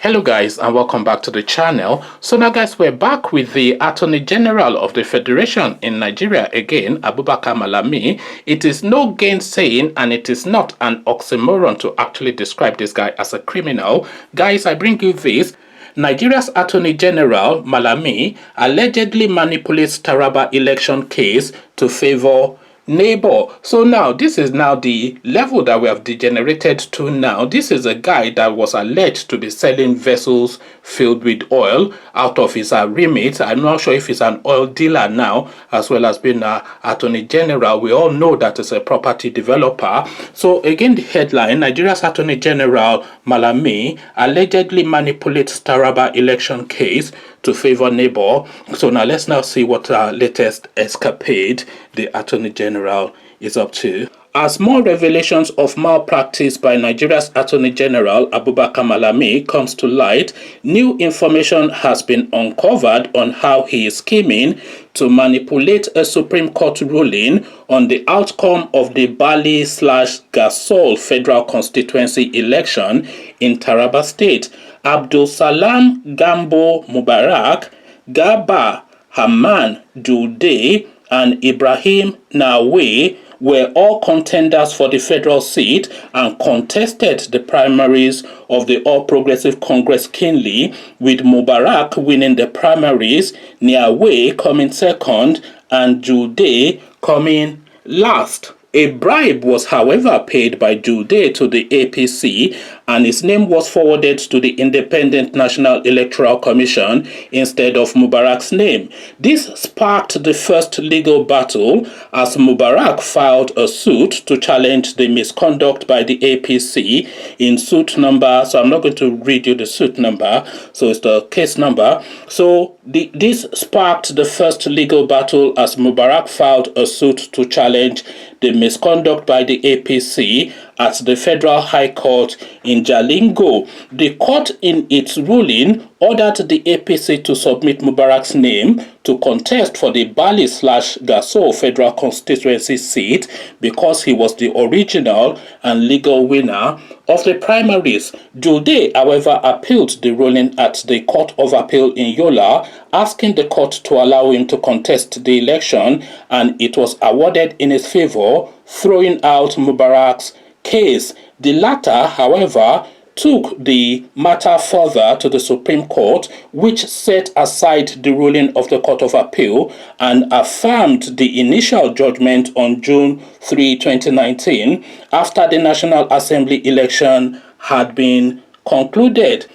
Hello guys, and welcome back to the channel. So now guys, we're back with the Attorney General of the Federation in Nigeria again, Abubakar Malami. It is no gainsaying and it is not an oxymoron to actually describe this guy as a criminal. Guys, I bring you this. Nigeria's Attorney General Malami allegedly manipulates Taraba election case to favor neighbor. So now this is now the level that we have degenerated to now. This is a guy that was alleged to be selling vessels filled with oil out of his remit. I'm not sure if he's an oil dealer now, as well as being an attorney general. We all know that he's a property developer. So again, the headline: Nigeria's Attorney General Malami allegedly manipulates Taraba election case to favor neighbor. So now let's now see what latest escapade the Attorney General is up to. As more revelations of malpractice by Nigeria's Attorney General Abubakar Malami comes to light, new information has been uncovered on how he is scheming to manipulate a Supreme Court ruling on the outcome of the Bali/Gasol federal constituency election in Taraba State. Abdul Salam Gambo Mubarak, Garba Haman Jude, and Ibrahim Nawe were all contenders for the federal seat and contested the primaries of the All Progressive Congress keenly, with Mubarak winning the primaries, Nawe coming second, and Jude coming last. A bribe was, however, paid by Jude to the APC, and his name was forwarded to the Independent National Electoral Commission instead of Mubarak's name. This sparked the first legal battle as Mubarak filed a suit to challenge the misconduct by the APC in suit number. So I'm not going to read you the suit number, so it's the case number. So this sparked the first legal battle as Mubarak filed a suit to challenge the misconduct by the APC at the Federal High Court in Jalingo. The court, in its ruling, ordered the APC to submit Mubarak's name to contest for the Bali/Gasol federal constituency seat because he was the original and legal winner of the primaries. Jude, however, appealed the ruling at the Court of Appeal in Yola, asking the court to allow him to contest the election, and it was awarded in his favor, throwing out Mubarak's case. The latter, however, took the matter further to the Supreme Court, which set aside the ruling of the Court of Appeal and affirmed the initial judgment on June 3, 2019, after the National Assembly election had been concluded.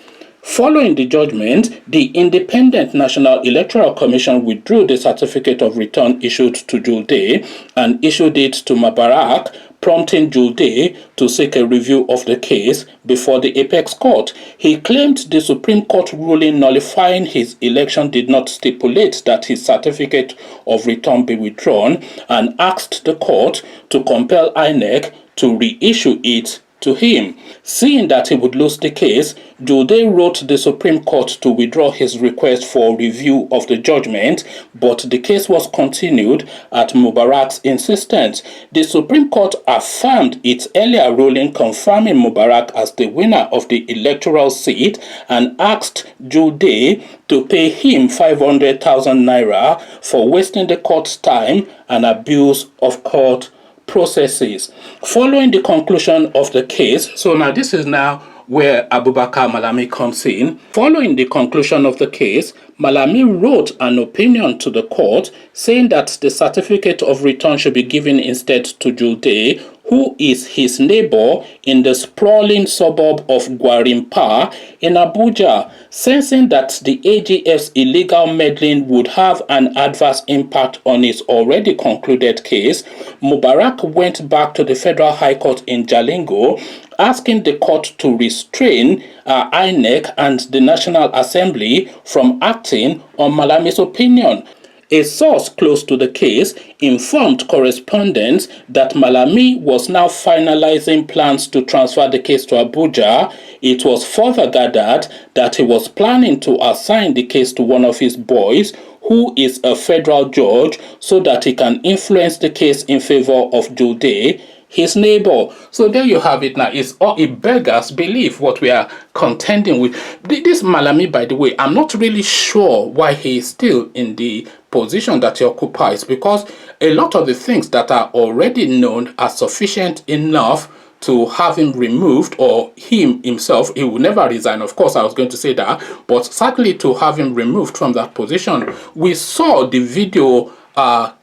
Following the judgment, the Independent National Electoral Commission withdrew the certificate of return issued to Jude and issued it to Mubarak, prompting Jude to seek a review of the case before the Apex Court. He claimed the Supreme Court ruling nullifying his election did not stipulate that his certificate of return be withdrawn, and asked the court to compel INEC to reissue it to him. Seeing that he would lose the case, Jude wrote the Supreme Court to withdraw his request for review of the judgment, but the case was continued at Mubarak's insistence. The Supreme Court affirmed its earlier ruling confirming Mubarak as the winner of the electoral seat and asked Jude to pay him 500,000 naira for wasting the court's time and abuse of court processes. Following the conclusion of the case, so now this is now where Abubakar Malami comes in. Following the conclusion of the case, Malami wrote an opinion to the court saying that the certificate of return should be given instead to Jude, who is his neighbor in the sprawling suburb of Gwarimpa in Abuja. Sensing that the AGF's illegal meddling would have an adverse impact on his already concluded case, Mubarak went back to the Federal High Court in Jalingo, asking the court to restrain INEC and the National Assembly from acting on Malami's opinion. A source close to the case informed correspondents that Malami was now finalizing plans to transfer the case to Abuja. It was further gathered that he was planning to assign the case to one of his boys, who is a federal judge, so that he can influence the case in favor of Jude, his neighbor. So there you have it now. It beggars belief what we are contending with. This Malami, by the way, I'm not really sure why he is still in the position that he occupies, because a lot of the things that are already known are sufficient enough to have him removed, or him himself. He will never resign, of course. I was going to say that, but certainly to have him removed from that position. We saw the video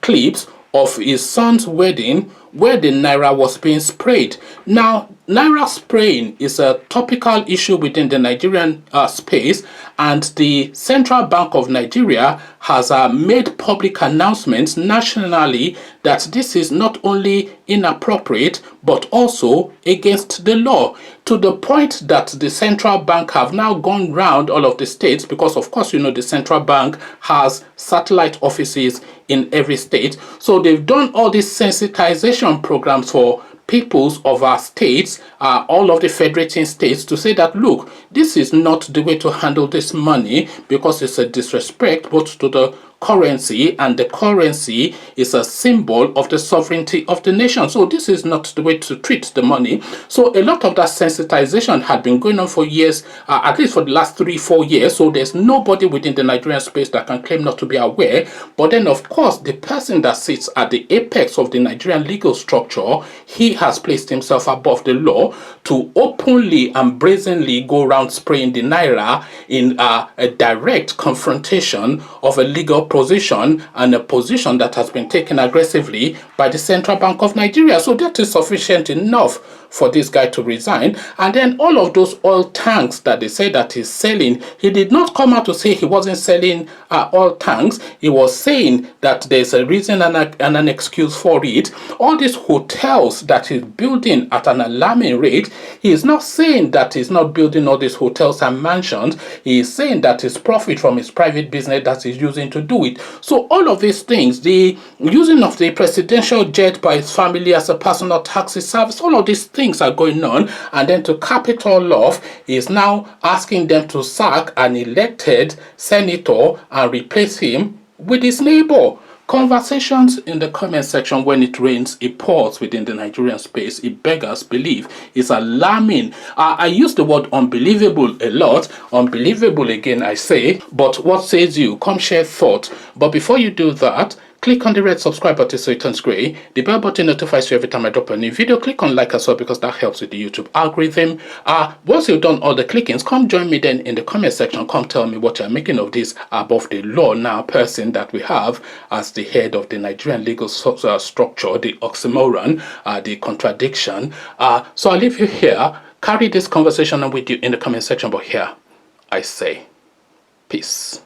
clips of his son's wedding where the naira was being sprayed. Now, naira spraying is a topical issue within the Nigerian space, and the Central Bank of Nigeria has made public announcements nationally that this is not only inappropriate but also against the law, to the point that the central bank have now gone round all of the states, because of course, you know, the central bank has satellite offices in every state. So they've done all these sensitization programs for peoples of our states, all of the federating states, to say that, look, this is not the way to handle this money, because it's a disrespect both to the currency, and the currency is a symbol of the sovereignty of the nation. So this is not the way to treat the money. So a lot of that sensitization had been going on for years, at least for the last 3-4 years. So there's nobody within the Nigerian space that can claim not to be aware. But then, of course, the person that sits at the apex of the Nigerian legal structure, he has placed himself above the law to openly and brazenly go around spraying the naira in a direct confrontation of a legal position, and a position that has been taken aggressively by the Central Bank of Nigeria. So that is sufficient enough for this guy to resign. And then all of those oil tanks that they say that he's selling, he did not come out to say he wasn't selling oil tanks. He was saying that there's a reason and an excuse for it. All these hotels that he's building at an alarming rate, he is not saying that he's not building all these hotels and mansions. He is saying that his profit from his private business that he's using to do it. So all of these things, the using of the presidential jet by his family as a personal taxi service, all of these things are going on. And then to cap it all off, he is now asking them to sack an elected senator and replace him with his neighbor. Conversations in the comment section, when it rains, it pours within the Nigerian space. It beggars belief. It's alarming. I use the word unbelievable a lot. Unbelievable again, I say. But what says you? Come share thought. But before you do that, click on the red subscribe button so it turns gray. The bell button notifies you every time I drop a new video. Click on like as well, because that helps with the YouTube algorithm. Once you've done all the clickings, come join me then in the comment section. Come tell me what you're making of this above the law now person that we have as the head of the Nigerian legal structure, the oxymoron, the contradiction. So I'll leave you here. Carry this conversation on with you in the comment section. But here I say peace.